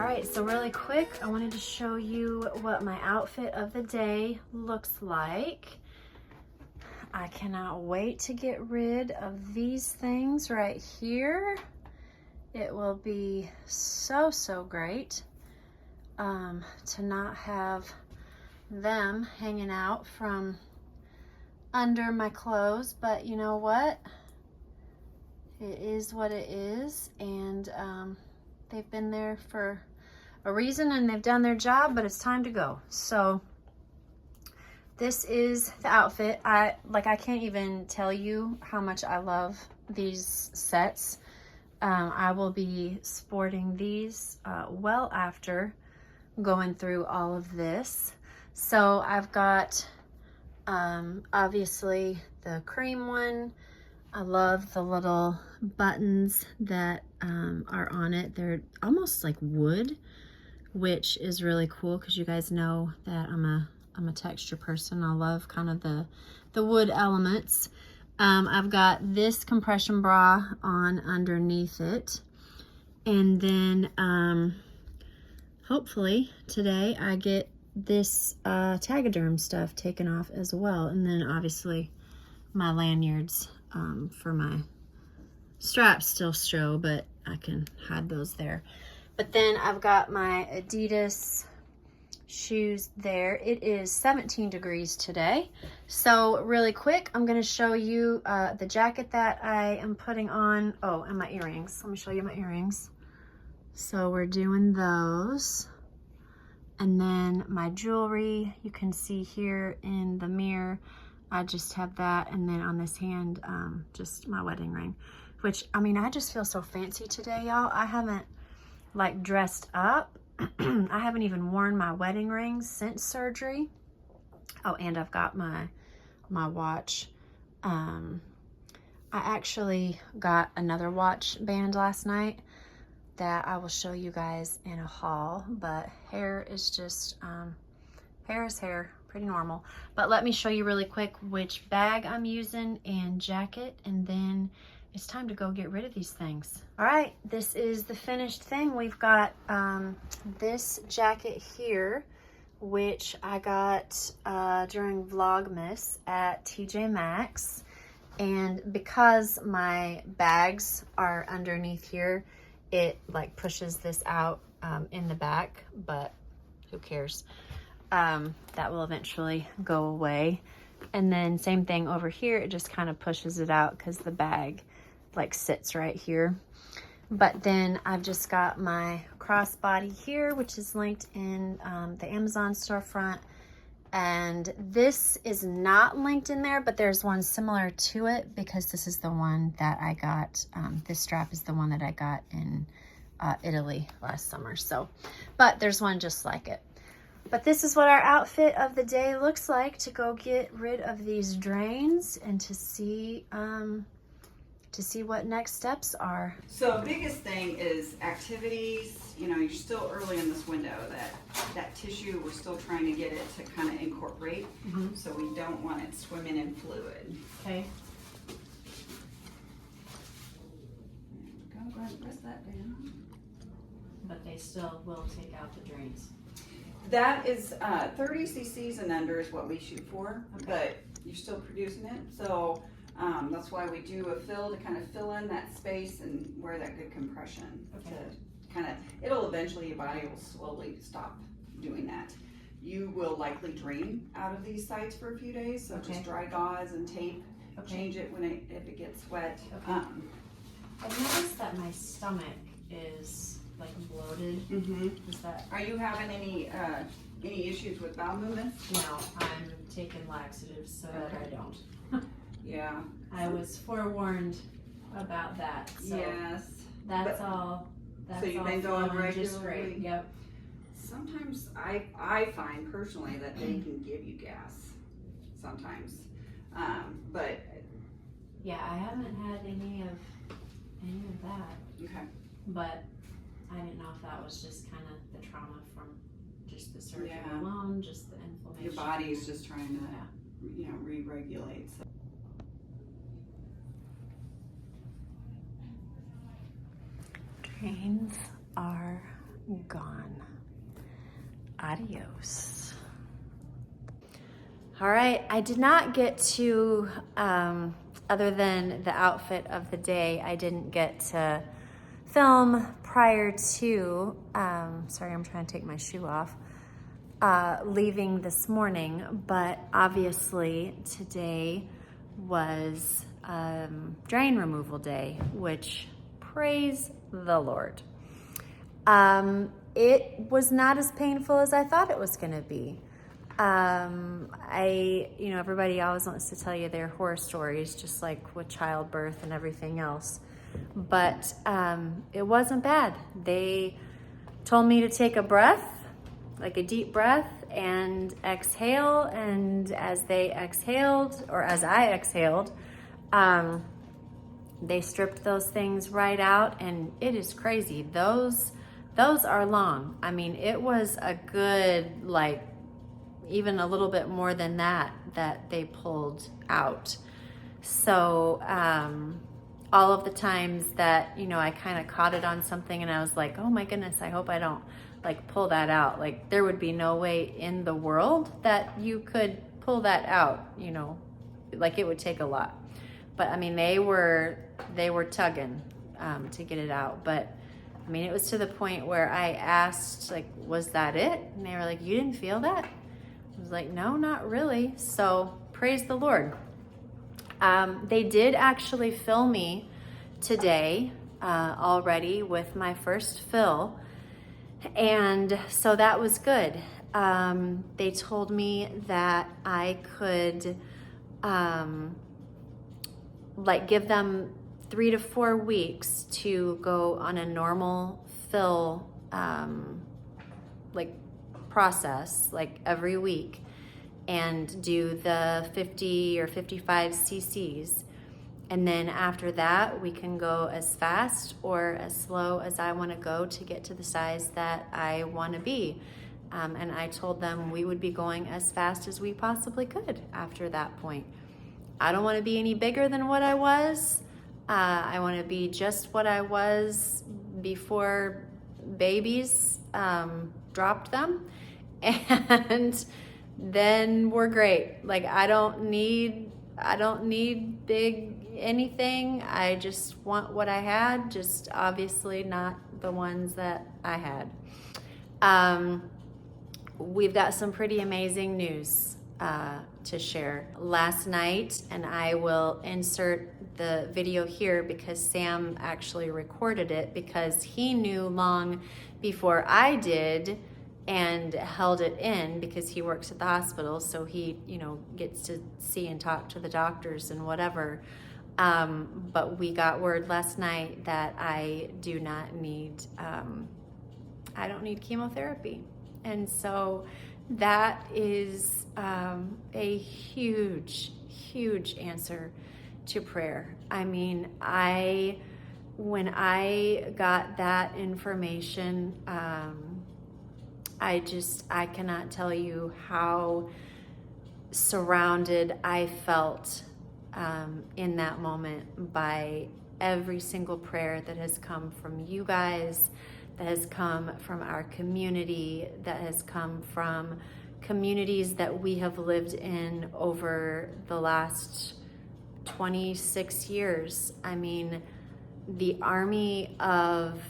All right, so really quick, I wanted to show you what my outfit of the day looks like. I cannot wait to get rid of these things right here. It will be so, so great to not have them hanging out from under my clothes, but you know what? It is what it is, and they've been there for a reason and they've done their job, but it's time to go. So this is the outfit. I can't even tell you how much I love these sets. I will be sporting these well after going through all of this. So I've got obviously the cream one. I love the little buttons that are on it. They're almost like wood, which is really cool because you guys know that I'm a texture person. I love kind of the wood elements. I've got this compression bra on underneath it, and then hopefully today I get this Tegaderm stuff taken off as well, and then obviously my lanyards for my straps still show, but I can hide those there. But then I've got my Adidas shoes there. It is 17 degrees today. So really quick, I'm going to show you the jacket that I am putting on. Oh, and my earrings. Let me show you my earrings. So we're doing those. And then my jewelry, you can see here in the mirror, I just have that. And then on this hand, just my wedding ring, which, I mean, I just feel so fancy today, y'all. I haven't like dressed up. I haven't even worn my wedding ring since surgery. Oh, and I've got my watch. I actually got another watch band last night that I will show you guys in a haul, but hair is just hair is hair, pretty normal. But let me show you really quick which bag I'm using and jacket, and then it's time to go get rid of these things. All right, this is the finished thing. We've got this jacket here, which I got during Vlogmas at TJ Maxx. And because my bags are underneath here, it like pushes this out in the back, but who cares? That will eventually go away. And then same thing over here, it just kind of pushes it out because the bag like sits right here. But then I've just got my crossbody here, which is linked in the Amazon storefront. And this is not linked in there, but there's one similar to it because this is the one that I got. This strap is the one that I got in Italy last summer. So, but there's one just like it. But this is what our outfit of the day looks like to go get rid of these drains and to see what next steps are. So biggest thing is activities. You know, you're still early in this window. That tissue, we're still trying to get it to kind of incorporate. So we don't want it swimming in fluid. Okay. Go ahead and press that down. But they still will take out the drains. That is 30 cc's and under is what we shoot for, but you're still producing it. So that's why we do a fill to kind of fill in that space and wear that good compression. Okay. To kind of, it'll eventually, your body will slowly stop doing that. You will likely drain out of these sites for a few days, so just dry gauze and tape. Change it if it gets wet. I've noticed that my stomach is like bloated. Is that? Are you having any issues with bowel movements? No, I'm taking laxatives so that I don't. Yeah. I was forewarned about that. So yes. That's all. That's so you've all been going regularly? just great. Yep. Sometimes I find personally that they can give you gas. Sometimes, but yeah, I haven't had any of that. Okay. But I didn't know if that was just kind of the trauma from just the surgery Yeah. alone, just the inflammation. Your body is just trying to, you know, re-regulate. So. Drains are gone. Adios. All right, I did not get to, other than the outfit of the day, I didn't get to film prior to, sorry, I'm trying to take my shoe off, leaving this morning, but obviously today was drain removal day, which praise the Lord. It was not as painful as I thought it was going to be. Everybody always wants to tell you their horror stories, just like with childbirth and everything else. But it wasn't bad. They told me to take a breath, like a deep breath, and exhale. And as they exhaled, or as I exhaled, they stripped those things right out, and it is crazy. Those are long. I mean, it was a good, like, even a little bit more than that they pulled out. So all of the times that, I kind of caught it on something and I was like, oh my goodness, I hope I don't like pull that out. Like, there would be no way in the world that you could pull that out, like it would take a lot. But I mean, they were tugging to get it out. But I mean, it was to the point where I asked, like, was that it? And they were like, you didn't feel that? I was like, no, not really. So praise the Lord. They did actually fill me today already with my first fill. And so that was good. They told me that I could give them 3 to 4 weeks to go on a normal fill process, like every week, and do the 50 or 55 cc's. And then after that, we can go as fast or as slow as I want to go to get to the size that I want to be. And I told them we would be going as fast as we possibly could after that point. I don't want to be any bigger than what I was. I want to be just what I was before babies dropped them. And then we're great. Like, I don't need big anything. I just want what I had, just obviously not the ones that I had. We've got some pretty amazing news to share. Last night, and I will insert the video here because Sam actually recorded it because he knew long before I did and held it in because he works at the hospital, so he, gets to see and talk to the doctors and whatever. But we got word last night that I do not need, I don't need chemotherapy. And so that is a huge, huge answer to prayer. I mean, when I got that information, I cannot tell you how surrounded I felt in that moment by every single prayer that has come from you guys, that has come from our community, that has come from communities that we have lived in over the last 26 years. I mean, the army of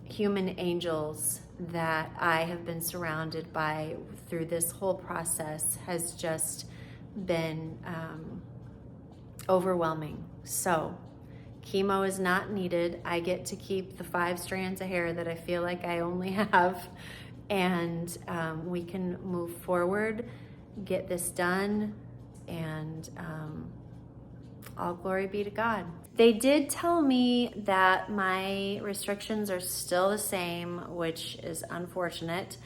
human angels that I have been surrounded by through this whole process has just been overwhelming. So chemo is not needed. I get to keep the 5 strands of hair that I feel like I only have, and we can move forward, get this done, and all glory be to God. They did tell me that my restrictions are still the same, which is unfortunate.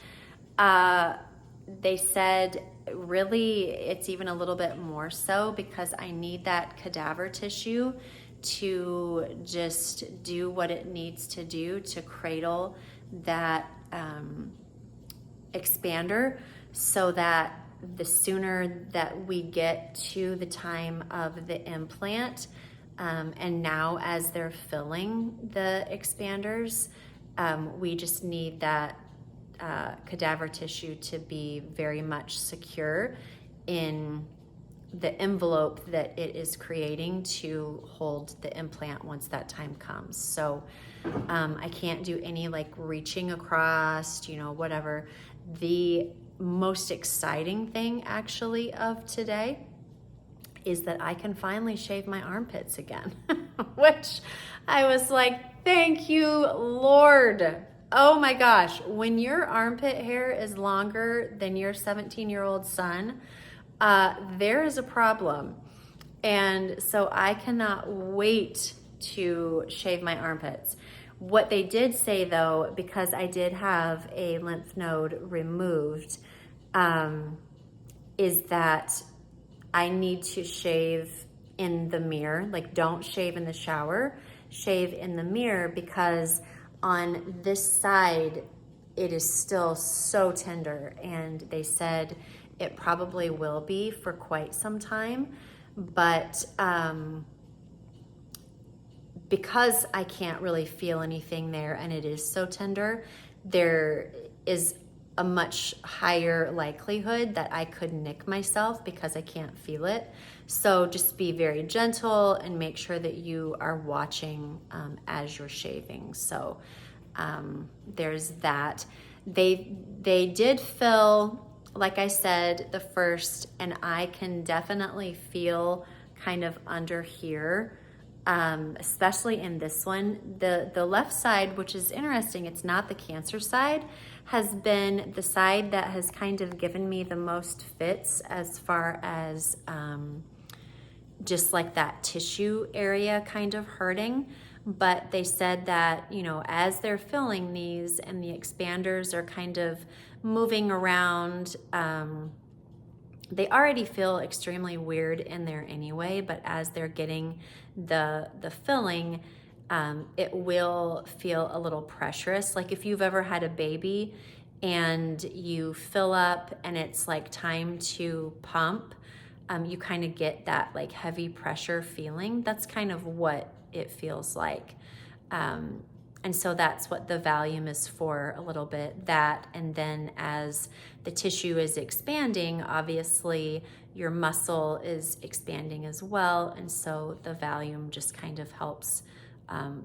They said really it's even a little bit more so because I need that cadaver tissue to just do what it needs to do to cradle that expander, so that the sooner that we get to the time of the implant, and now as they're filling the expanders, We just need that cadaver tissue to be very much secure in the envelope that it is creating to hold the implant once that time comes. So I can't do any like reaching across, you know, whatever. The most exciting thing actually of today is that I can finally shave my armpits again, which I was like, thank you, Lord. Oh my gosh, when your armpit hair is longer than your 17-year-old son, there is a problem. And so I cannot wait to shave my armpits. What they did say though, because I did have a lymph node removed, is that I need to shave in the mirror. Like, don't shave in the shower, shave in the mirror, because on this side, it is still so tender. And they said it probably will be for quite some time. But because I can't really feel anything there and it is so tender, there is a much higher likelihood that I could nick myself because I can't feel it. So just be very gentle and make sure that you are watching as you're shaving. So there's that. They did fill, like I said, the first, and I can definitely feel kind of under here, especially in this one. The left side, which is interesting, it's not the cancer side, has been the side that has kind of given me the most fits as far as just like that tissue area kind of hurting. But they said that, you know, as they're filling these and the expanders are kind of moving around, they already feel extremely weird in there anyway, but as they're getting the filling, it will feel a little pressurous. Like if you've ever had a baby and you fill up and it's like time to pump, you kind of get that like heavy pressure feeling. That's kind of what it feels like. And so that's what the volume is for a little bit, that, and then as the tissue is expanding, obviously your muscle is expanding as well. And so the volume just kind of helps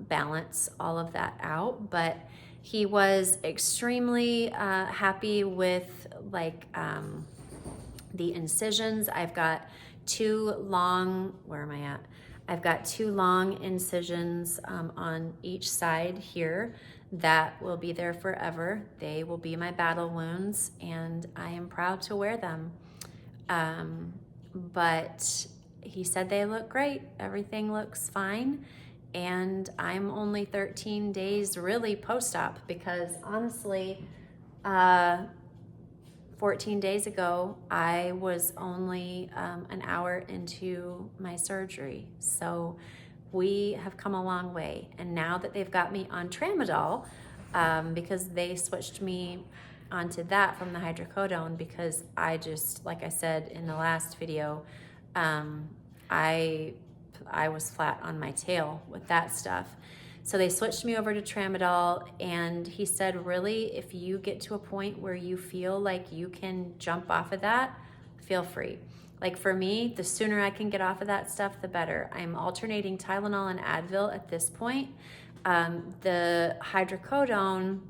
balance all of that out. But he was extremely happy with like the incisions. I've got two long, where am I at? I've got two long incisions on each side here that will be there forever. They will be my battle wounds, and I am proud to wear them. But he said they look great. Everything looks fine. And I'm only 13 days really post-op, because honestly, 14 days ago, I was only an hour into my surgery. So we have come a long way. And now that they've got me on tramadol, because they switched me onto that from the hydrocodone, because I just, like I said in the last video, I was flat on my tail with that stuff. So they switched me over to tramadol, and he said, really, if you get to a point where you feel like you can jump off of that, feel free. Like for me, the sooner I can get off of that stuff, the better. I'm alternating Tylenol and Advil at this point. The hydrocodone,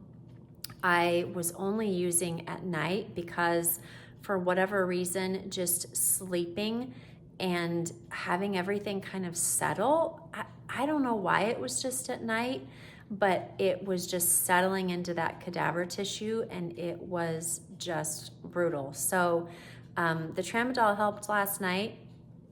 I was only using at night because for whatever reason, just sleeping and having everything kind of settle, I don't know why it was just at night, but it was just settling into that cadaver tissue, and it was just brutal. So the tramadol helped last night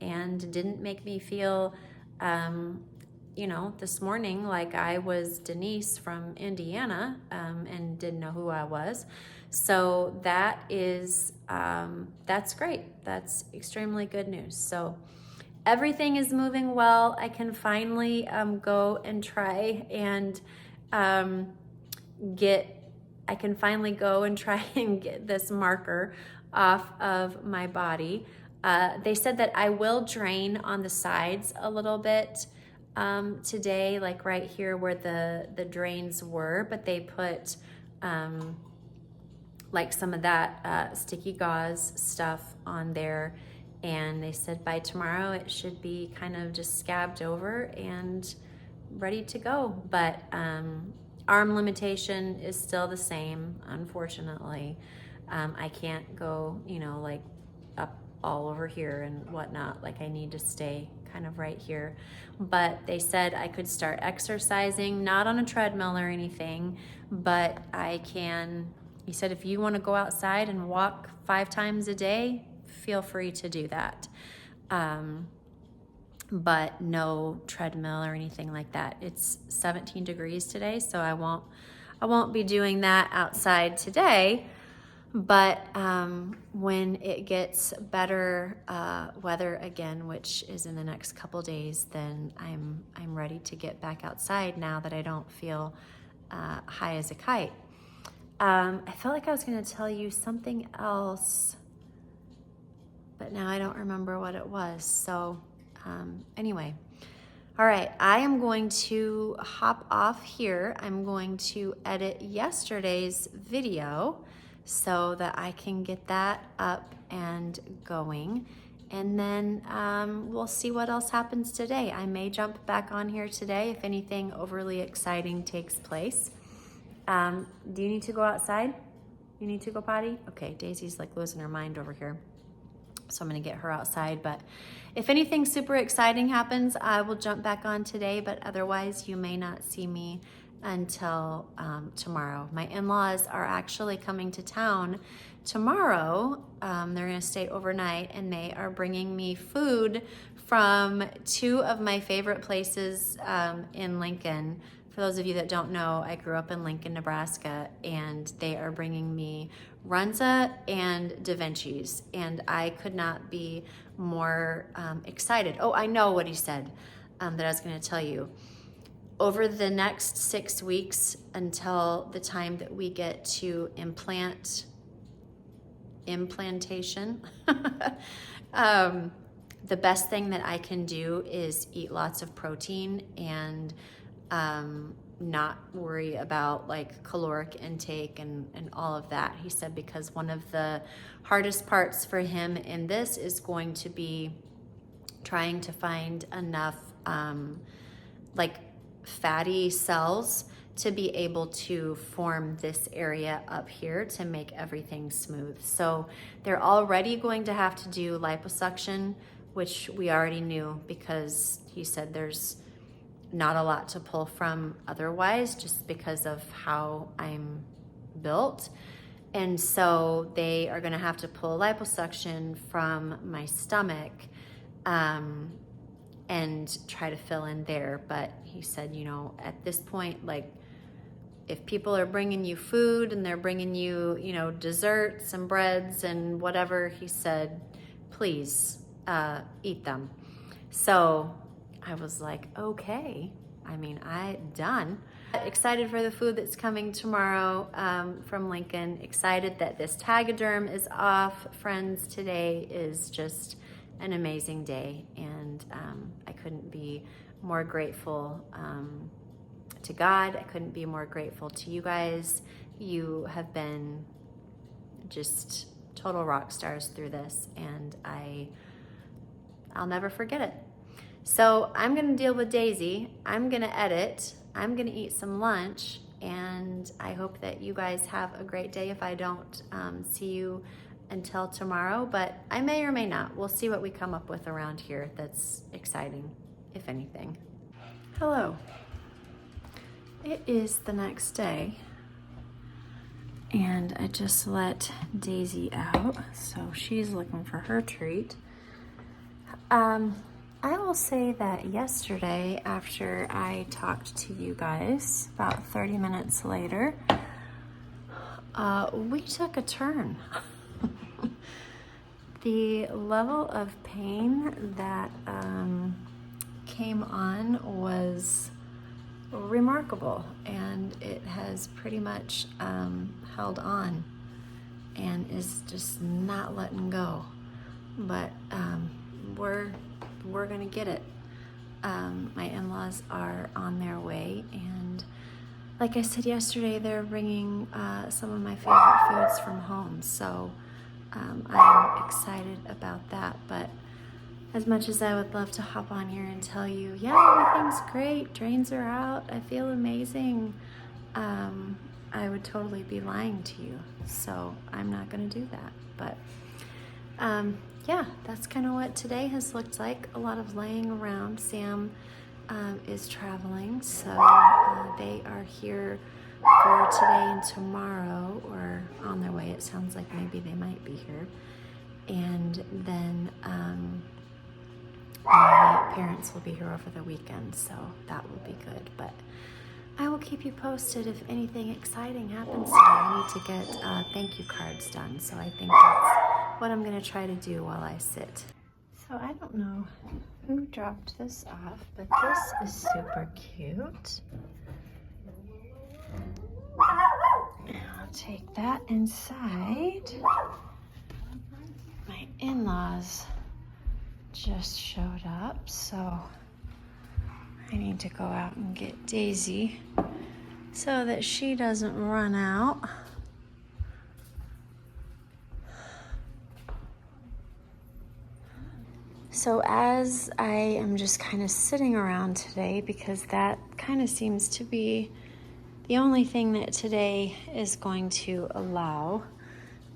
and didn't make me feel, you know, this morning like I was Denise from Indiana and didn't know who I was. So that is, that's great. That's extremely good news. So everything is moving well. I can finally go and try and get this marker off of my body. They said that I will drain on the sides a little bit today, like right here where the drains were, but they put like some of that sticky gauze stuff on there, and they said by tomorrow it should be kind of just scabbed over and ready to go. But arm limitation is still the same, unfortunately. I can't go, you know, like up all over here and whatnot. Like I need to stay kind of right here. But they said I could start exercising, not on a treadmill or anything, but I can, he said, if you want to go outside and walk 5 times a day, feel free to do that. But no treadmill or anything like that. It's 17 degrees today, so I won't be doing that outside today. But when it gets better weather again, which is in the next couple days, then I'm ready to get back outside now that I don't feel high as a kite. I felt like I was going to tell you something else, but now I don't remember what it was. So anyway, all right, I am going to hop off here. I'm going to edit yesterday's video so that I can get that up and going. And then we'll see what else happens today. I may jump back on here today if anything overly exciting takes place. Do you need to go outside? You need to go potty? Okay, Daisy's like losing her mind over here. So I'm gonna get her outside, but if anything super exciting happens, I will jump back on today, but otherwise you may not see me until tomorrow. My in-laws are actually coming to town tomorrow. They're gonna stay overnight, and they are bringing me food from 2 of my favorite places in Lincoln. For those of you that don't know, I grew up in Lincoln, Nebraska, and they are bringing me Runza and Da Vinci's, and I could not be more excited. Oh, I know what he said that I was going to tell you. Over the next 6 weeks until the time that we get to implantation, the best thing that I can do is eat lots of protein and not worry about like caloric intake and all of that. He said because one of the hardest parts for him in this is going to be trying to find enough like fatty cells to be able to form this area up here to make everything smooth. So they're already going to have to do liposuction, which we already knew because he said there's not a lot to pull from otherwise, just because of how I'm built. And so they are gonna have to pull liposuction from my stomach and try to fill in there. But he said, you know, at this point, like if people are bringing you food and they're bringing you, you know, desserts and breads and whatever, he said, please eat them. So I was like, okay. I mean, done. Excited for the food that's coming tomorrow from Lincoln. Excited that this Tagaderm is off. Friends, today is just an amazing day. And I couldn't be more grateful to God. I couldn't be more grateful to you guys. You have been just total rock stars through this, and I'll never forget it. So I'm gonna deal with Daisy, I'm gonna edit, I'm gonna eat some lunch, and I hope that you guys have a great day if I don't see you until tomorrow, but I may or may not. We'll see what we come up with around here that's exciting, if anything. Hello. It is the next day, and I just let Daisy out, so she's looking for her treat. I will say that yesterday, after I talked to you guys, about 30 minutes later, we took a turn. The level of pain that came on was remarkable, and it has pretty much held on and is just not letting go. But we're gonna get it. My in-laws are on their way, and like I said yesterday, they're bringing some of my favorite foods from home, so I'm excited about that. But as much as I would love to hop on here and tell you, yeah, everything's great, drains are out, I feel amazing, I would totally be lying to you. So I'm not going to do that. But yeah, that's kind of what today has looked like. A lot of laying around. Sam is traveling, so they are here for today and tomorrow, or on their way. It sounds like maybe they might be here. And then my parents will be here over the weekend, so that will be good. But I will keep you posted if anything exciting happens today. I need to get thank you cards done, so I think that's what I'm going to try to do while I sit. So I don't know who dropped this off, but this is super cute. I'll take that inside. My in-laws just showed up, so I need to go out and get Daisy so that she doesn't run out. So as I am just kind of sitting around today, because that kind of seems to be the only thing that today is going to allow,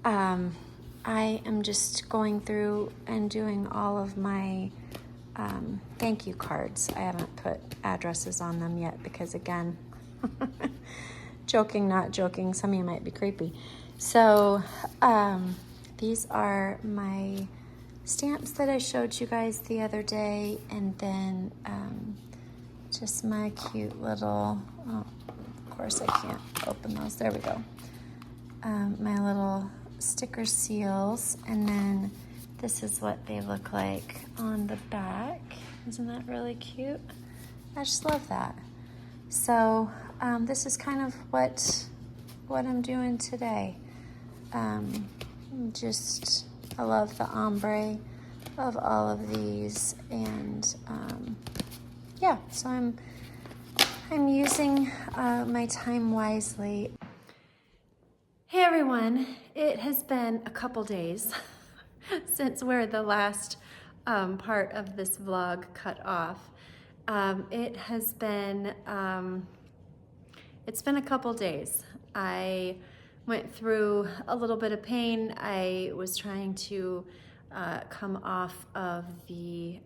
I am just going through and doing all of my thank you cards. I haven't put addresses on them yet because, again, joking, not joking, some of you might be creepy. So these are my stamps that I showed you guys the other day, and then just my cute little, oh, of course I can't open those, there we go, my little sticker seals, and then this is what they look like on the back. Isn't that really cute? I just love that. So this is kind of what I'm doing today. Just, I love the ombre of all of these, and yeah, so I'm using my time wisely. Hey everyone, it has been a couple days since where the last part of this vlog cut off. It has been, it's been a couple days. I went through a little bit of pain. I was trying to come off of the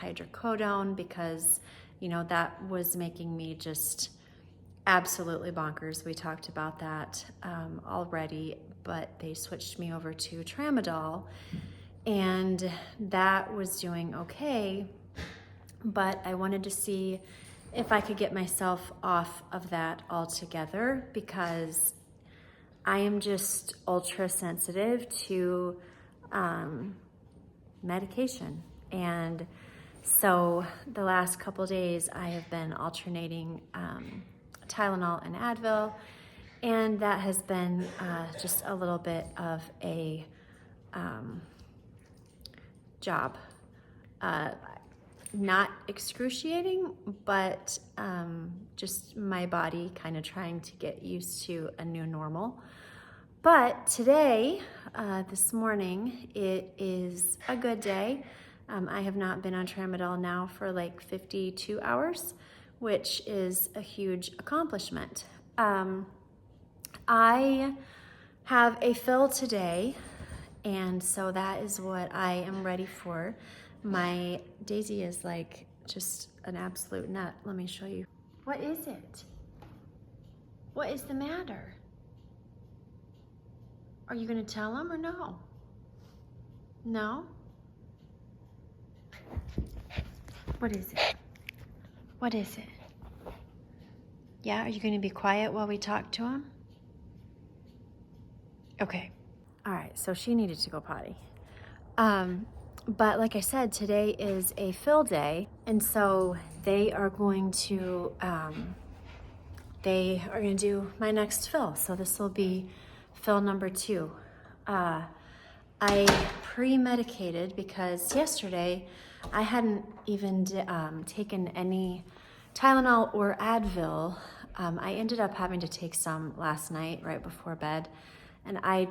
hydrocodone because, you know, that was making me just absolutely bonkers. We talked about that already, but they switched me over to tramadol, and that was doing okay, but I wanted to see if I could get myself off of that altogether, because I am just ultra sensitive to medication. And so the last couple days I have been alternating Tylenol and Advil, and that has been just a little bit of a job. Not excruciating, but just my body kind of trying to get used to a new normal. But today, this morning, it is a good day. I have not been on tramadol now for like 52 hours, which is a huge accomplishment. I have a fill today, and so that is what I am ready for. My Daisy is like just an absolute nut. Let me show you. What is it? What is the matter? Are you gonna tell him or no? No? What is it? What is it? Yeah, are you gonna be quiet while we talk to him? Okay. All right, so she needed to go potty. But like I said, today is a fill day, and so they are going to do my next fill. So this will be fill number 2. I pre-medicated because yesterday I hadn't even taken any Tylenol or Advil. I ended up having to take some last night right before bed, and I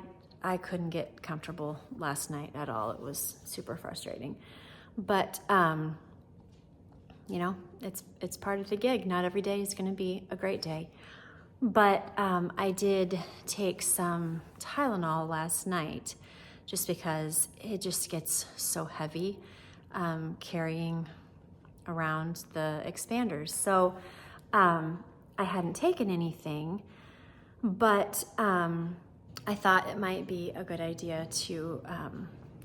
couldn't get comfortable last night at all. It was super frustrating. But you know, it's part of the gig. Not every day is going to be a great day. But I did take some Tylenol last night just because it just gets so heavy carrying around the expanders. So I hadn't taken anything, but I thought it might be a good idea to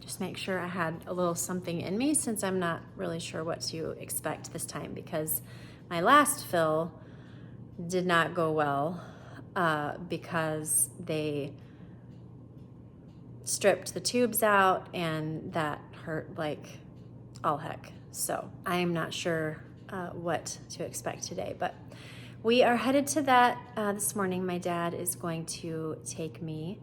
just make sure I had a little something in me, since I'm not really sure what to expect this time, because my last fill did not go well because they stripped the tubes out, and that hurt like all heck. So I'm not sure what to expect today, but we are headed to that this morning. My dad is going to take me,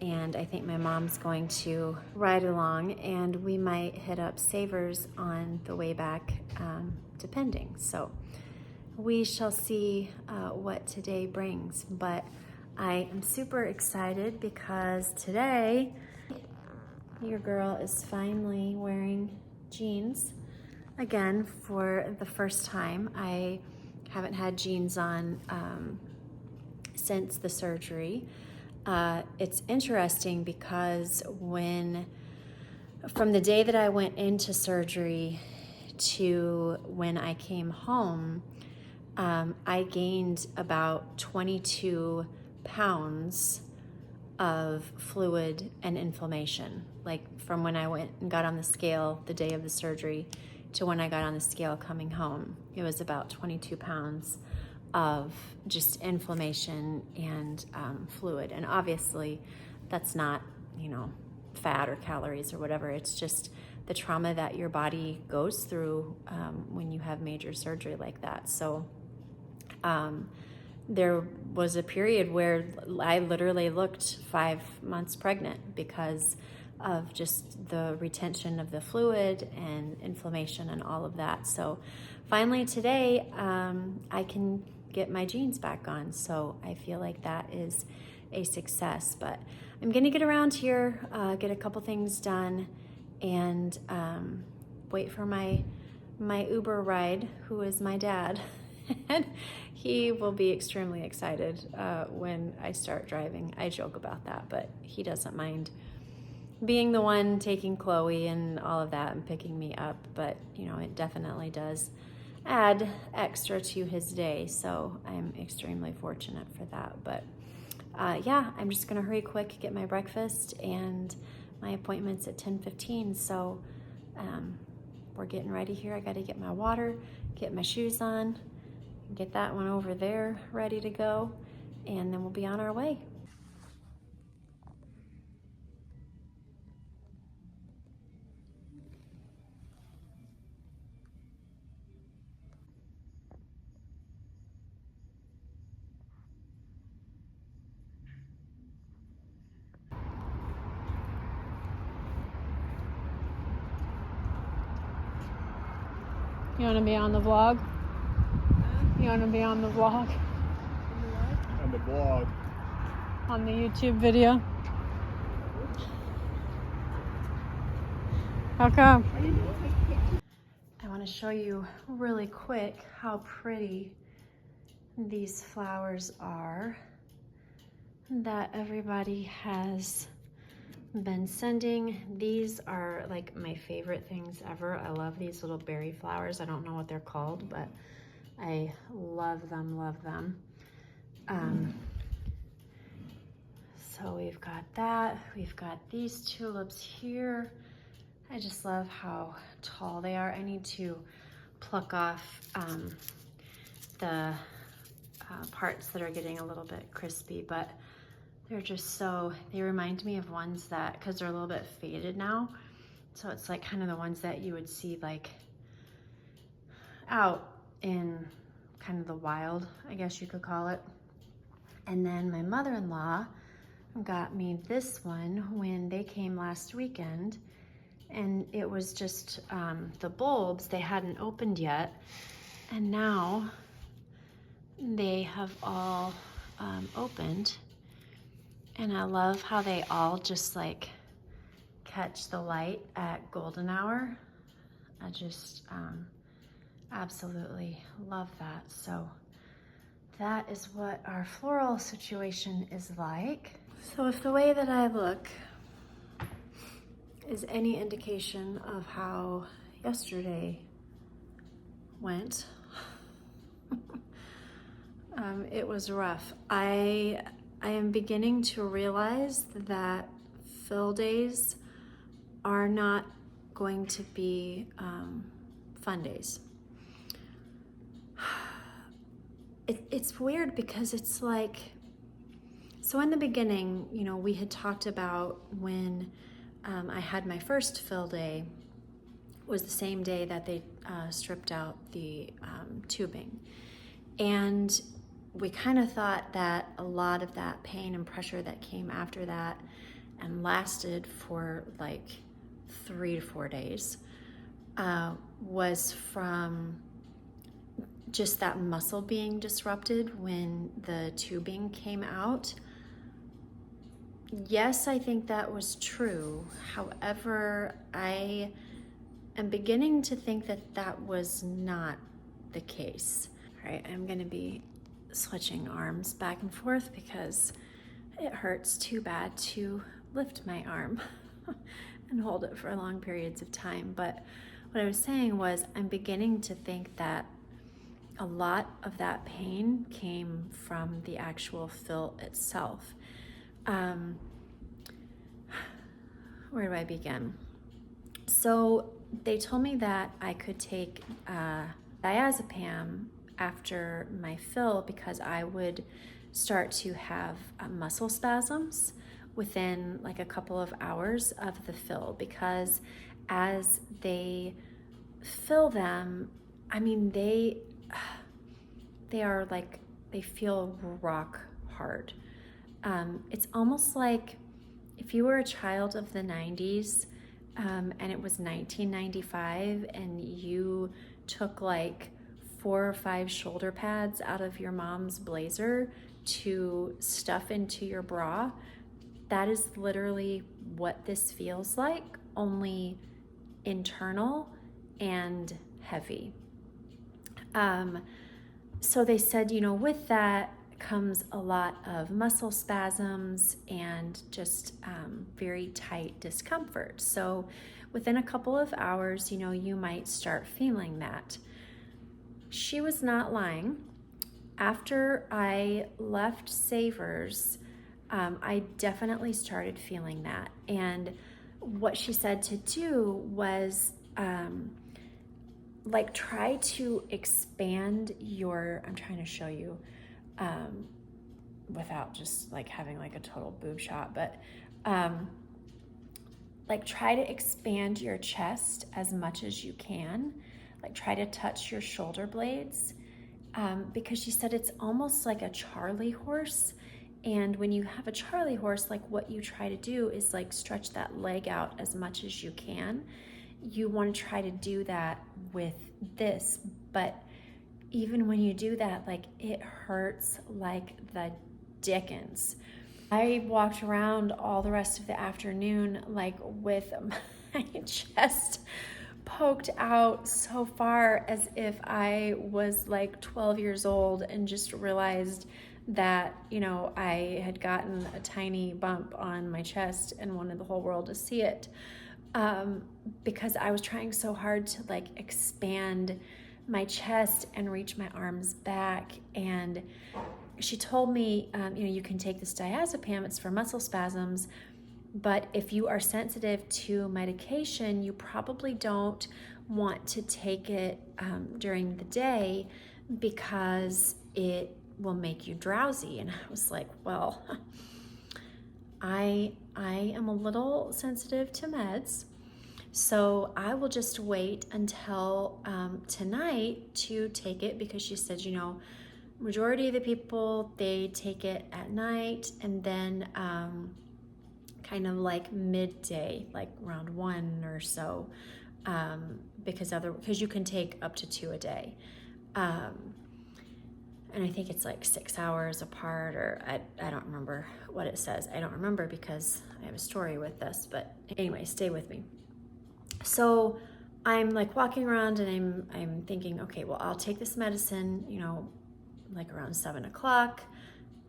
and I think my mom's going to ride along, and we might hit up Savers on the way back, depending. So we shall see what today brings, but I am super excited because today your girl is finally wearing jeans again for the first time. I haven't had jeans on since the surgery. It's interesting because from the day that I went into surgery to when I came home, I gained about 22 pounds of fluid and inflammation. Like from when I went and got on the scale the day of the surgery to when I got on the scale coming home, it was about 22 pounds of just inflammation and fluid. And obviously that's not, fat or calories or whatever. It's just the trauma that your body goes through when you have major surgery like that. So there was a period where I literally looked 5 months pregnant because of just the retention of the fluid and inflammation and all of that. So finally today, I can get my jeans back on. So I feel like that is a success, but I'm gonna get around here, get a couple things done, and wait for my Uber ride, who is my dad. And he will be extremely excited when I start driving. I joke about that, but he doesn't mind being the one taking Chloe and all of that and picking me up. But, it definitely does add extra to his day. So I'm extremely fortunate for that. But yeah, I'm just going to hurry quick, get my breakfast, and my appointment's at 10:15. So we're getting ready here. I got to get my water, get my shoes on, get that one over there ready to go, and then we'll be on our way. You want to be on the vlog? You want to be on the vlog? On the vlog. On the YouTube video? How come? I want to show you really quick how pretty these flowers are that everybody has been sending. These are like my favorite things ever. I love these little berry flowers. I don't know what they're called, but I love them, love them. So we've got that. We've got these tulips here. I just love how tall they are. I need to pluck off the parts that are getting a little bit crispy, but they're just they remind me of ones that, because they're a little bit faded now, so it's like kind of the ones that you would see like out in kind of the wild, I guess you could call it. And then my mother-in-law got me this one when they came last weekend, and it was just the bulbs, they hadn't opened yet, and now they have all opened, and I love how they all just like catch the light at golden hour. I just absolutely love that. So that is what our floral situation is like. So if the way that I look is any indication of how yesterday went, it was rough. I am beginning to realize that fill days are not going to be fun days. It's weird because it's like, so in the beginning, you know, we had talked about when I had my first fill day was the same day that they stripped out the tubing. And we kind of thought that a lot of that pain and pressure that came after that and lasted for like 3 to 4 days was from just that muscle being disrupted when the tubing came out. Yes, I think that was true. However, I am beginning to think that that was not the case. All right, I'm gonna be switching arms back and forth because it hurts too bad to lift my arm and hold it for long periods of time. But what I was saying was I'm beginning to think that a lot of that pain came from the actual fill itself. Where do I begin? So they told me that I could take diazepam after my fill because I would start to have muscle spasms within like a couple of hours of the fill, because as they fill them, I mean, they are like, they feel rock hard. It's almost like if you were a child of the 90s and it was 1995 and you took like 4 or 5 shoulder pads out of your mom's blazer to stuff into your bra, that is literally what this feels like, only internal and heavy. So they said, you know, with that comes a lot of muscle spasms and just very tight discomfort. So within a couple of hours, you know, you might start feeling that. She was not lying. After I left Savers, I definitely started feeling that. And what she said to do was like try to expand your, I'm trying to show you without just like having like a total boob shot, but like try to expand your chest as much as you can. Like try to touch your shoulder blades because she said it's almost like a Charlie horse. And when you have a Charlie horse, like what you try to do is like stretch that leg out as much as you can. You want to try to do that with this, but even when you do that, like it hurts like the dickens. I walked around all the rest of the afternoon like with my chest poked out so far as if I was like 12 years old and just realized that, you know, I had gotten a tiny bump on my chest and wanted the whole world to see it. Because I was trying so hard to like expand my chest and reach my arms back. And she told me, you know, you can take this diazepam, it's for muscle spasms, but if you are sensitive to medication, you probably don't want to take it during the day because it will make you drowsy. And I was like, well, I am a little sensitive to meds, so I will just wait until tonight to take it, because she said, you know, majority of the people, they take it at night and then kind kind of like midday, like around 1 or so, because you can take up to 2 a day. And I think it's like 6 hours apart, or I don't remember what it says. I don't remember because I have a story with this, but anyway, stay with me. So I'm like walking around and I'm thinking, okay, well, I'll take this medicine, you know, like around 7 o'clock.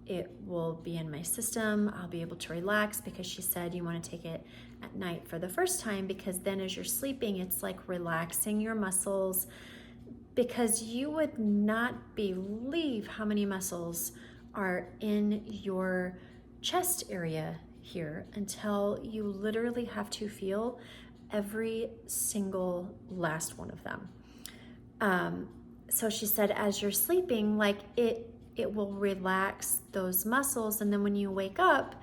It will be in my system. I'll be able to relax, because she said you want to take it at night for the first time, because then as you're sleeping, it's like relaxing your muscles, because you would not believe how many muscles are in your chest area here until you literally have to feel every single last one of them. So she said, as you're sleeping, like it will relax those muscles, and then when you wake up,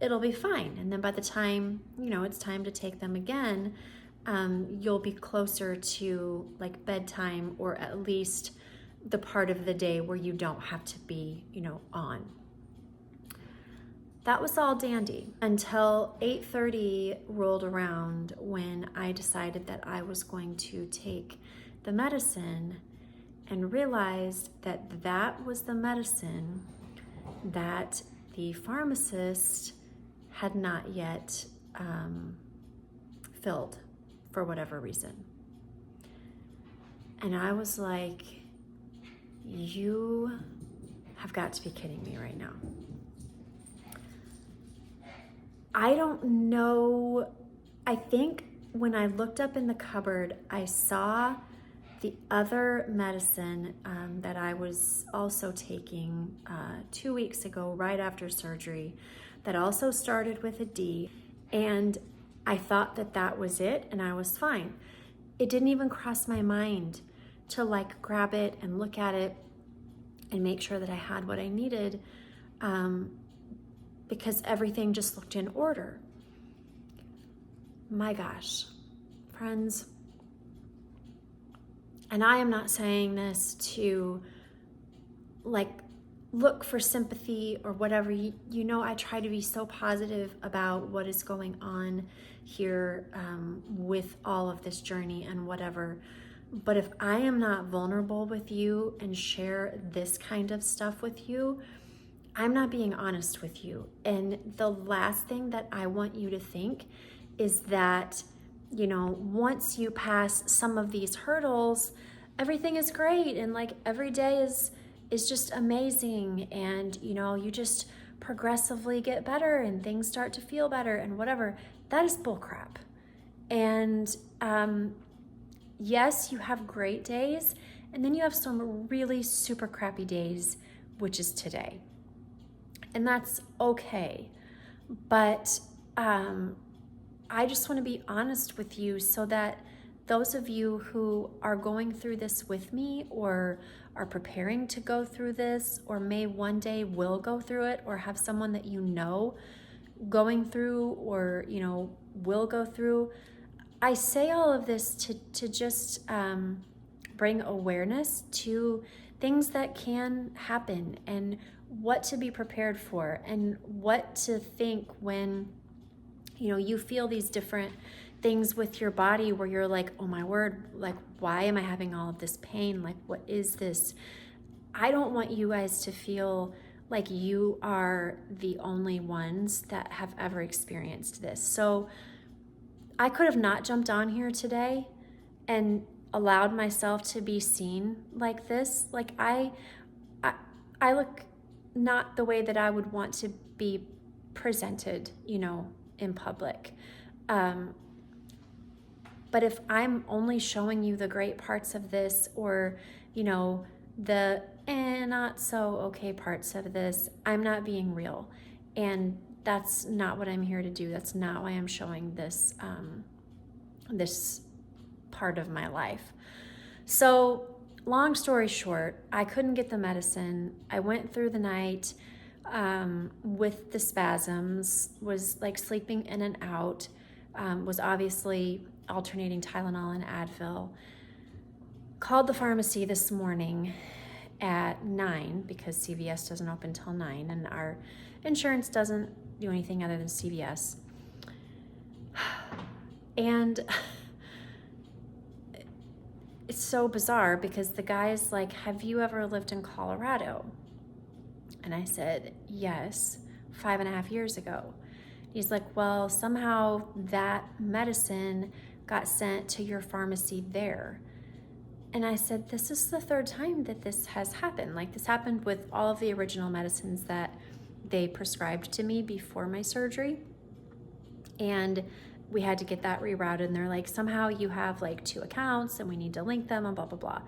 it'll be fine. And then by the time, you know, it's time to take them again, you'll be closer to like bedtime, or at least the part of the day where you don't have to be, you know, on. That was all dandy until 8:30 rolled around, when I decided that I was going to take the medicine, and realized that that was the medicine that the pharmacist had not yet filled for whatever reason. And I was like, you have got to be kidding me right now. I don't know. I think when I looked up in the cupboard, I saw the other medicine that I was also taking 2 weeks ago, right after surgery, that also started with a D. And I thought that that was it, and I was fine. It didn't even cross my mind to like grab it and look at it and make sure that I had what I needed, because everything just looked in order. My gosh, friends. And I am not saying this to like look for sympathy or whatever. You know, I try to be so positive about what is going on here with all of this journey and whatever. But if I am not vulnerable with you and share this kind of stuff with you, I'm not being honest with you. And the last thing that I want you to think is that, you know, once you pass some of these hurdles, everything is great, and like every day is just amazing, and you know, you just progressively get better and things start to feel better and whatever. That is bullcrap. And yes, you have great days, and then you have some really super crappy days, which is today. And that's okay. But I just want to be honest with you, so that those of you who are going through this with me, or are preparing to go through this, or may one day will go through it, or have someone that you know going through, or you know, will go through, I say all of this to just bring awareness to things that can happen, and what to be prepared for, and what to think when, you know, you feel these different things with your body where you're like, oh my word, like, why am I having all of this pain? Like, what is this? I don't want you guys to feel like you are the only ones that have ever experienced this. So I could have not jumped on here today and allowed myself to be seen like this. Like I look not the way that I would want to be presented, you know, in public. But if I'm only showing you the great parts of this, or, you know, the not so okay parts of this, I'm not being real. And that's not what I'm here to do. That's not why I'm showing this, this part of my life. So long story short, I couldn't get the medicine. I went through the night with the spasms, was like sleeping in and out, was obviously alternating Tylenol and Advil. Called the pharmacy this morning at 9, because CVS doesn't open till 9, and our insurance doesn't do anything other than CVS. And it's so bizarre because the guy's like, have you ever lived in Colorado? And I said, yes, 5.5 years ago. He's like, well, somehow that medicine got sent to your pharmacy there. And I said, this is the third time that this has happened. Like, this happened with all of the original medicines that they prescribed to me before my surgery. And we had to get that rerouted. And they're like, somehow you have like 2 accounts and we need to link them and blah, blah, blah.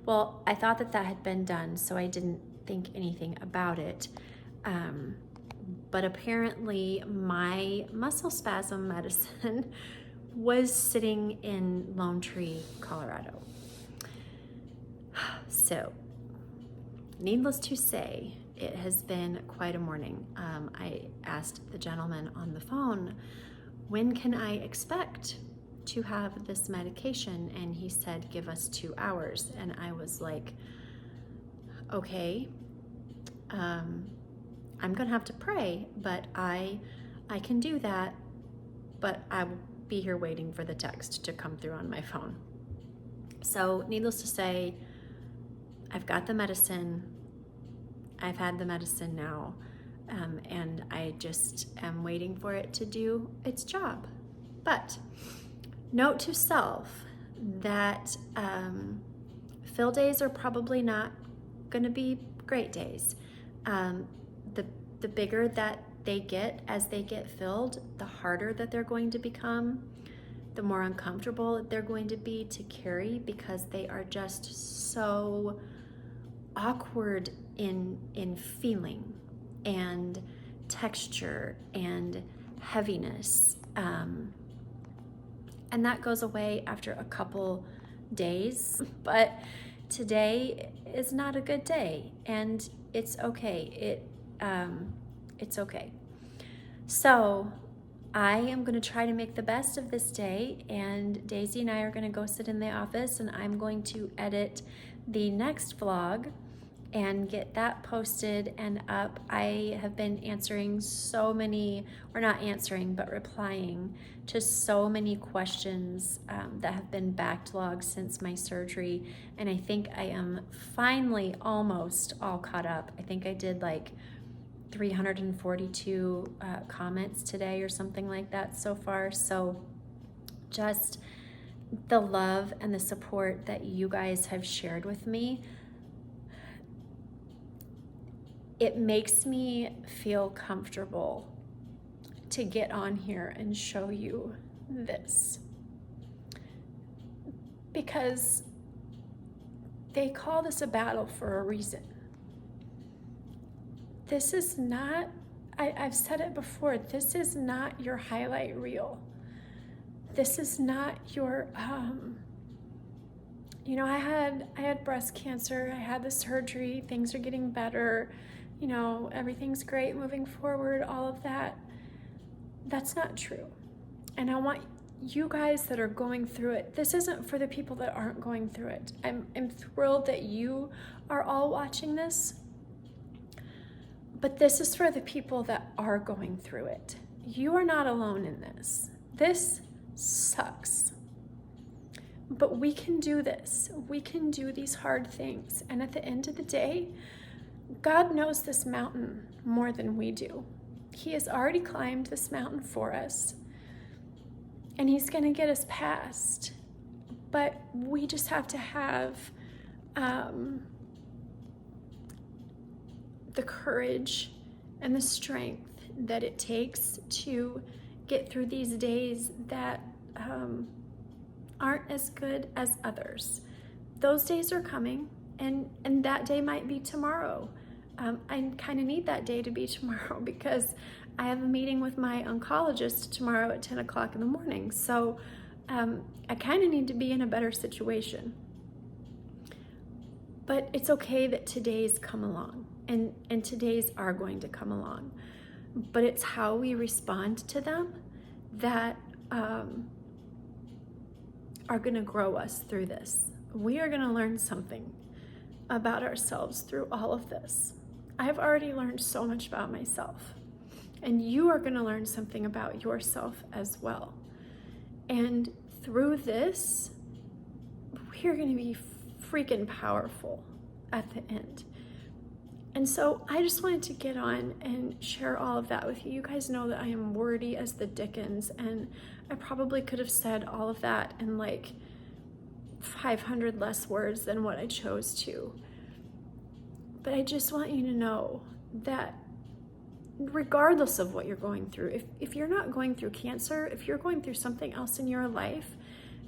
Well, I thought that that had been done, so I didn't think anything about it. But apparently my muscle spasm medicine was sitting in Lone Tree, Colorado. So, needless to say, it has been quite a morning. I asked the gentleman on the phone, when can I expect to have this medication? And he said, give us 2 hours. And I was like, okay, I'm gonna have to pray, but I can do that, but I will be here waiting for the text to come through on my phone. So needless to say, I've got the medicine. I've had the medicine now, and I just am waiting for it to do its job. But note to self that fill days are probably not going to be great days. The bigger that they get as they get filled, the harder that they're going to become, the more uncomfortable they're going to be to carry, because they are just so awkward in feeling and texture and heaviness. And that goes away after a couple days, but today is not a good day, and it's okay. It's okay. So I am going to try to make the best of this day, and Daisy and I are going to go sit in the office, and I'm going to edit the next vlog and get that posted and up. I have been answering so many, or not answering, but replying to so many questions that have been backlogged since my surgery, and I think I am finally almost all caught up. I think I did like 342 comments today or something like that so far. So just the love and the support that you guys have shared with me, it makes me feel comfortable to get on here and show you this, because they call this a battle for a reason. This is not, I've said it before, this is not your highlight reel. This is not your, you know, I had breast cancer, I had the surgery, things are getting better, you know, everything's great moving forward, all of that. That's not true. And I want you guys that are going through it, this isn't for the people that aren't going through it. I'm thrilled that you are all watching this, but this is for the people that are going through it. You are not alone in this. This sucks. But we can do this. We can do these hard things. And at the end of the day, God knows this mountain more than we do. He has already climbed this mountain for us, and He's going to get us past. But we just have to have the courage and the strength that it takes to get through these days that aren't as good as others. Those days are coming, and that day might be tomorrow. I kind of need that day to be tomorrow because I have a meeting with my oncologist tomorrow at 10 o'clock in the morning. So I kind of need to be in a better situation. But it's okay that today's come along, and today's are going to come along. But it's how we respond to them that are going to grow us through this. We are going to learn something about ourselves through all of this. I've already learned so much about myself. And you are going to learn something about yourself as well. And through this, we're going to be freaking powerful at the end. And so I just wanted to get on and share all of that with you. You guys know that I am wordy as the dickens, and I probably could have said all of that in like 500 less words than what I chose to. But I just want you to know that regardless of what you're going through, if you're not going through cancer, if you're going through something else in your life,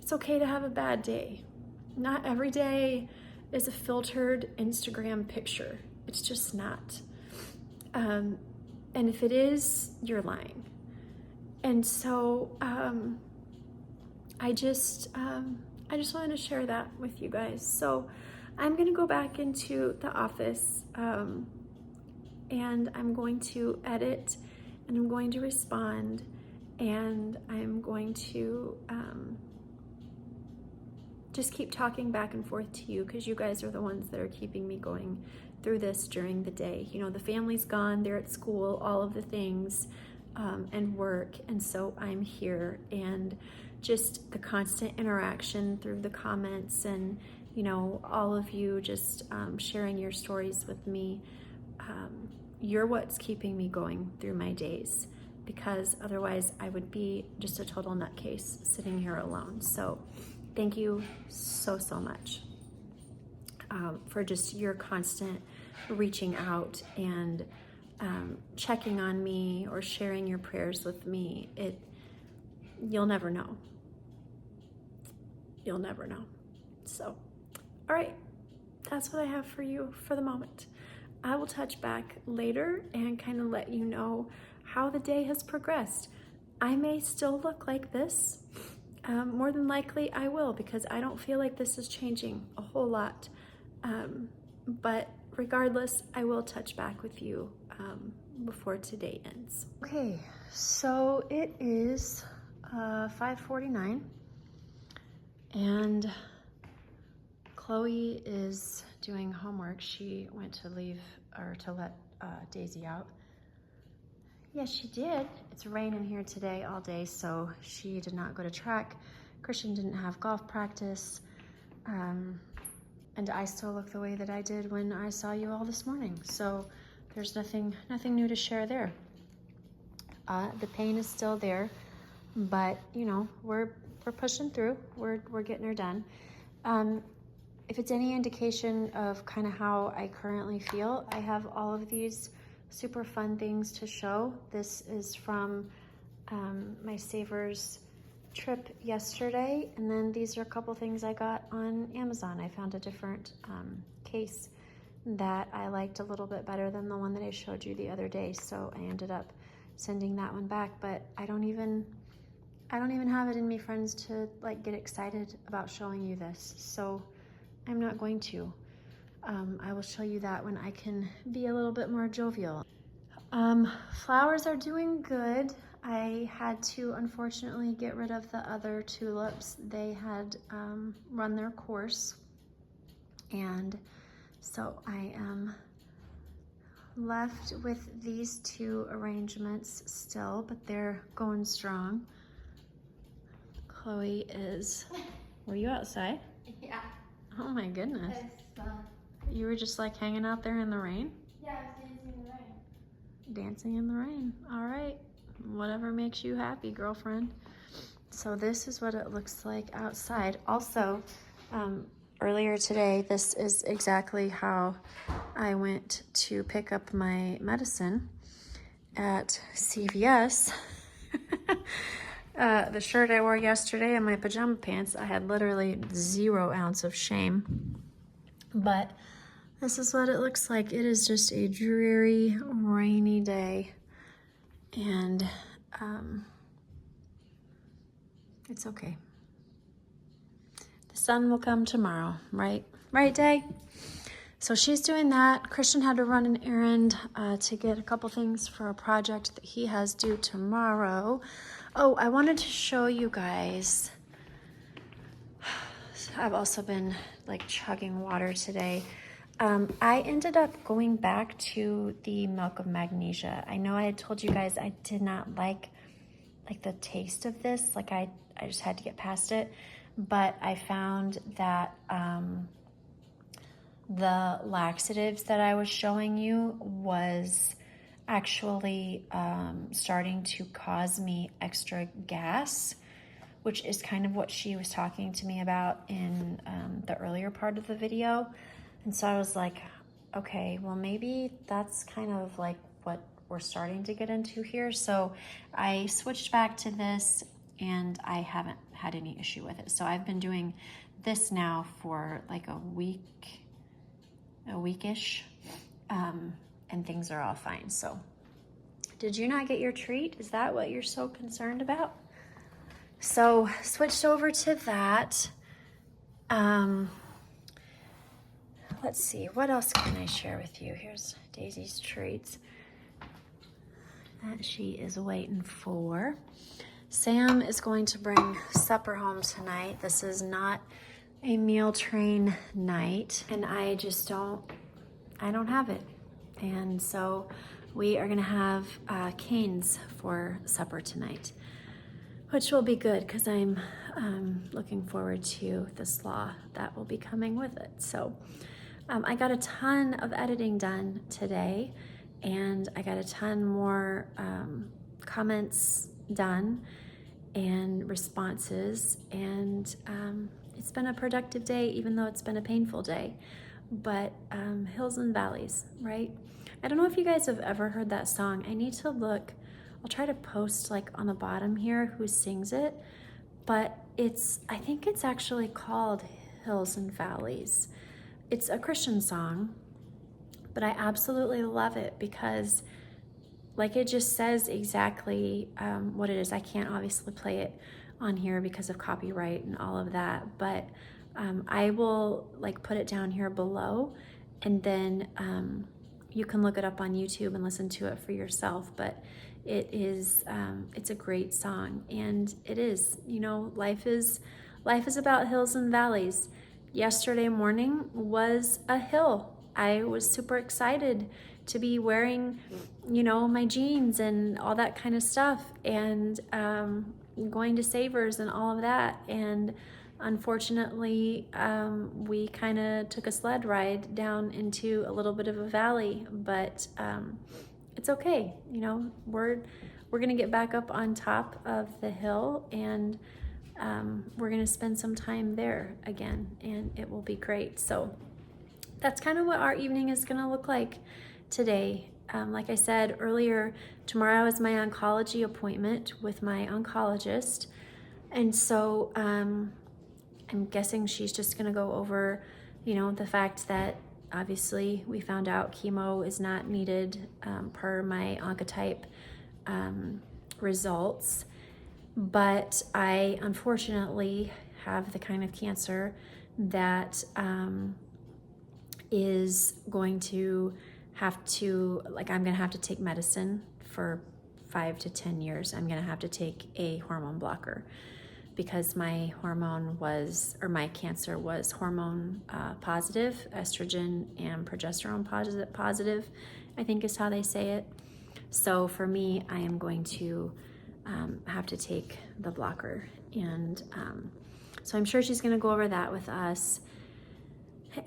it's okay to have a bad day. Not every day is a filtered Instagram picture. It's just not. And if it is, you're lying. And so I just wanted to share that with you guys. So I'm gonna go back into the office and I'm going to edit, and I'm going to respond, and I'm going to just keep talking back and forth to you, because you guys are the ones that are keeping me going through this during the day. You know, the family's gone, they're at school, all of the things, and work, and so I'm here, and just the constant interaction through the comments, and you know, all of you just sharing your stories with me. You're what's keeping me going through my days, because otherwise I would be just a total nutcase sitting here alone. So thank you so much for just your constant reaching out and checking on me or sharing your prayers with me. You'll never know. You'll never know. So, all right, that's what I have for you for the moment. I will touch back later and kind of let you know how the day has progressed. I may still look like this. More than likely I will, because I don't feel like this is changing a whole lot. But regardless, I will touch back with you before today ends. Okay, so it is 5:49 and Chloe is doing homework. She went to let Daisy out. Yes, she did. It's raining here today all day, so she did not go to track. Christian didn't have golf practice. And I still look the way that I did when I saw you all this morning. So there's nothing new to share there. The pain is still there, but you know, we're pushing through. We're getting her done. If it's any indication of kind of how I currently feel, I have all of these super fun things to show. This is from my Savers trip yesterday, and then these are a couple things I got on Amazon. I found a different case that I liked a little bit better than the one that I showed you the other day, so I ended up sending that one back. But I don't even have it in me, friends, to like get excited about showing you this, so I'm not going to. I will show you that when I can be a little bit more jovial. Flowers are doing good. I had to unfortunately get rid of the other tulips. They had run their course, and so I am left with these two arrangements still, but they're going strong. Chloe is, were you outside? Yeah. Oh my goodness. You were just like hanging out there in the rain? Yeah, I was dancing in the rain. Dancing in the rain. All right. Whatever makes you happy, girlfriend. So this is what it looks like outside. Also, earlier today, this is exactly how I went to pick up my medicine at CVS. The shirt I wore yesterday and my pajama pants, I had literally 0 ounce of shame. But this is what it looks like. It is just a dreary, rainy day. And it's okay. The sun will come tomorrow, right? Right, Day? So she's doing that. Christian had to run an errand to get a couple things for a project that he has due tomorrow. Oh, I wanted to show you guys. I've also been like chugging water today. I ended up going back to the milk of magnesia. I know I had told you guys I did not like the taste of this. Like I just had to get past it. But I found that the laxatives that I was showing you was actually starting to cause me extra gas, which is kind of what she was talking to me about in the earlier part of the video. And so I was like, okay, well, maybe that's kind of like what we're starting to get into here. So I switched back to this and I haven't had any issue with it. So I've been doing this now for like a weekish, and things are all fine. So did you not get your treat? Is that what you're so concerned about? So switched over to that. Let's see, what else can I share with you? Here's Daisy's treats that she is waiting for. Sam is going to bring supper home tonight. This is not a meal train night, and I don't have it. And so we are gonna have canes for supper tonight, which will be good because I'm looking forward to the slaw that will be coming with it. So I got a ton of editing done today, and I got a ton more comments done and responses, and it's been a productive day, even though it's been a painful day. But hills and valleys, right? I don't know if you guys have ever heard that song. I need to look. I'll try to post like on the bottom here who sings it, but I think it's actually called Hills and Valleys. It's a Christian song, but I absolutely love it because like it just says exactly what it is. I can't obviously play it on here because of copyright and all of that, but I will like put it down here below, and then you can look it up on YouTube and listen to it for yourself. But it's a great song, and it is, life is about hills and valleys. Yesterday morning was a hill. I was super excited to be wearing, my jeans and all that kind of stuff, and going to Savers and all of that. And unfortunately, we kind of took a sled ride down into a little bit of a valley, but it's okay. We're gonna get back up on top of the hill, and we're gonna spend some time there again, and it will be great. So that's kind of what our evening is gonna look like today. Like I said earlier, tomorrow is my oncology appointment with my oncologist, and so I'm guessing she's just gonna go over, the fact that obviously we found out chemo is not needed per my oncotype results, but I unfortunately have the kind of cancer that is going to have to, I'm gonna have to take medicine for 5 to 10 years. I'm gonna have to take a hormone blocker because my cancer was hormone positive, estrogen and progesterone positive, I think is how they say it. So for me, I am going to have to take the blocker. And so I'm sure she's gonna go over that with us.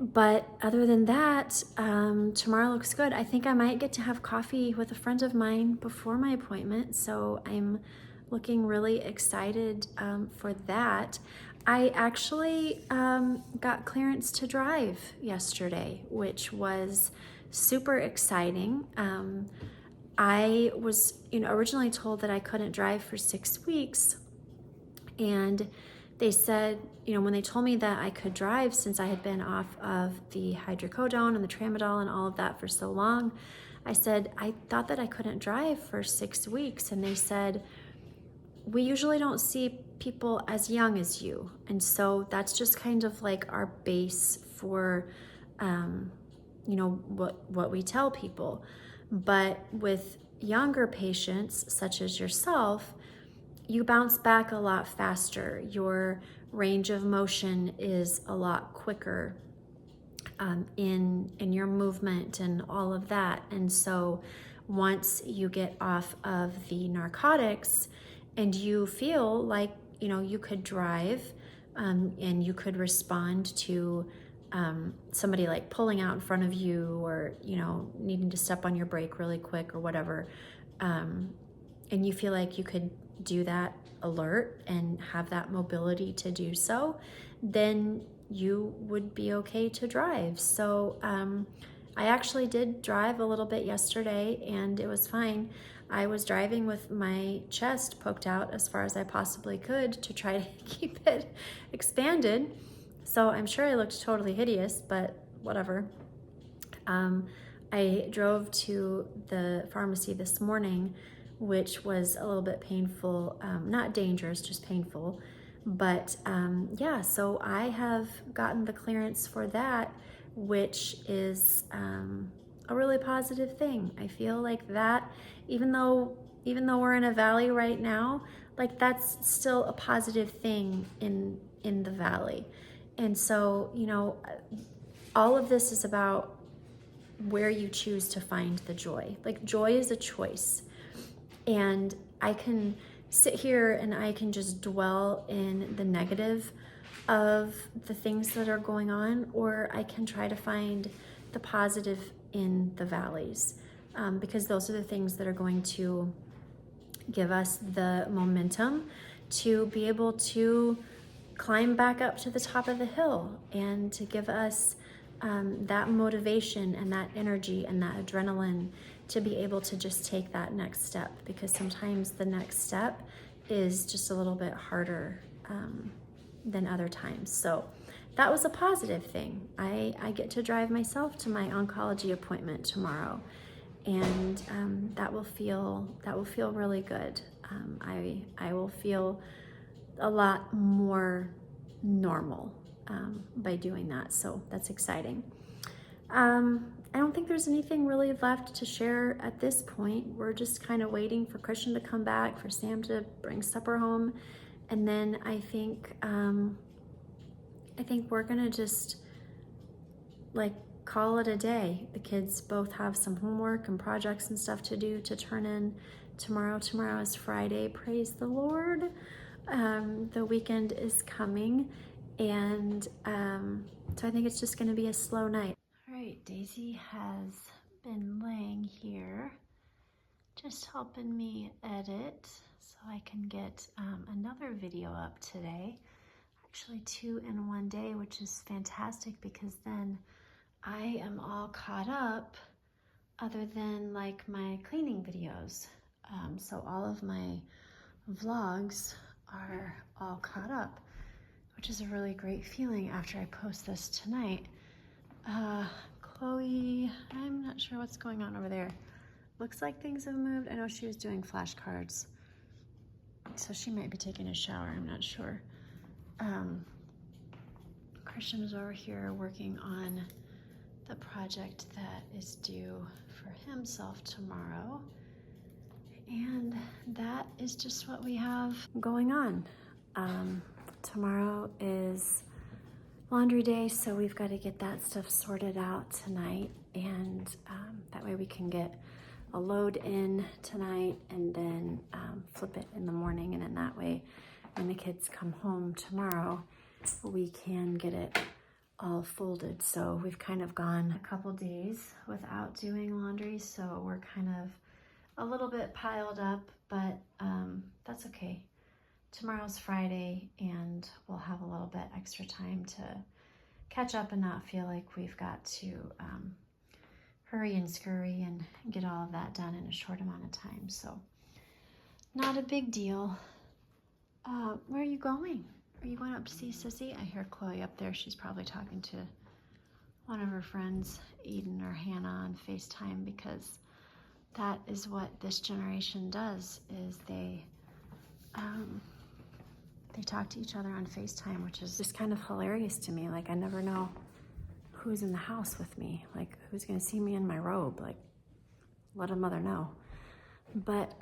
But other than that, tomorrow looks good. I think I might get to have coffee with a friend of mine before my appointment, so I'm looking really excited for that. I actually got clearance to drive yesterday, which was super exciting. I was originally told that I couldn't drive for 6 weeks, and they said, when they told me that I could drive, since I had been off of the hydrocodone and the tramadol and all of that for so long, I said, I thought that I couldn't drive for 6 weeks. And they said, we usually don't see people as young as you. And so that's just kind of like our base for, what we tell people. But with younger patients, such as yourself, you bounce back a lot faster. Your range of motion is a lot quicker. in your movement and all of that. And so once you get off of the narcotics and you feel like, you know, you could drive, and you could respond to somebody like pulling out in front of you, or, you know, needing to step on your brake really quick or whatever, and you feel like you could do that alert and have that mobility to do so, then you would be okay to drive. So I actually did drive a little bit yesterday and it was fine. I was driving with my chest poked out as far as I possibly could to try to keep it expanded. So I'm sure I looked totally hideous, but whatever. I drove to the pharmacy this morning, which was a little bit painful, not dangerous, just painful. But yeah, so I have gotten the clearance for that, which is a really positive thing. I feel like that, even though we're in a valley right now, like that's still a positive thing in the valley. And so, you know, all of this is about where you choose to find the joy. Like, joy is a choice. And I can sit here and I can just dwell in the negative of the things that are going on, or I can try to find the positive in the valleys, because those are the things that are going to give us the momentum to be able to climb back up to the top of the hill, and to give us that motivation and that energy and that adrenaline to be able to just take that next step, because sometimes the next step is just a little bit harder than other times. So that was a positive thing. I get to drive myself to my oncology appointment tomorrow, and that will feel really good. I will feel a lot more normal by doing that, so that's exciting. I don't think there's anything really left to share at this point. We're just kind of waiting for Christian to come back, for Sam to bring supper home, and then I think we're gonna just like call it a day. The kids both have some homework and projects and stuff to do to turn in tomorrow. Tomorrow is Friday, praise the Lord. The weekend is coming, and so I think it's just gonna be a slow night. All right, Daisy has been laying here just helping me edit so I can get another video up today. Actually 2 in one day, which is fantastic, because then I am all caught up, other than like my cleaning videos. So all of my vlogs are all caught up, which is a really great feeling after I post this tonight. Chloe, I'm not sure what's going on over there. Looks like things have moved. I know she was doing flashcards, so she might be taking a shower, I'm not sure. Christian is over here working on the project that is due for himself tomorrow. And that is just what we have going on. Tomorrow is laundry day, so we've got to get that stuff sorted out tonight, and that way we can get a load in tonight and then flip it in the morning, and in that way when the kids come home tomorrow we can get it all folded. So we've kind of gone a couple days without doing laundry, so we're kind of a little bit piled up, but that's okay. Tomorrow's Friday, and we'll have a little bit extra time to catch up and not feel like we've got to hurry and scurry and get all of that done in a short amount of time. So not a big deal. Where are you going? Are you going up to see Sissy? I hear Chloe up there. She's probably talking to one of her friends, Eden or Hannah, on FaceTime, because that is what this generation does, is they talk to each other on FaceTime, which is just kind of hilarious to me. Like, I never know who's in the house with me, like who's gonna see me in my robe. Like, let a mother know. But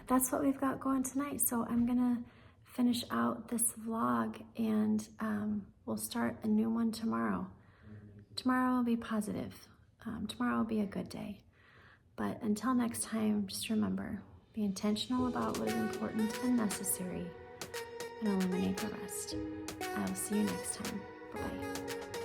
that's what we've got going tonight. So I'm gonna finish out this vlog, and we'll start a new one tomorrow. tomorrow will be positive. Tomorrow will be a good day. But until next time, just remember, be intentional about what is important and necessary and eliminate the rest. I will see you next time. Bye-bye.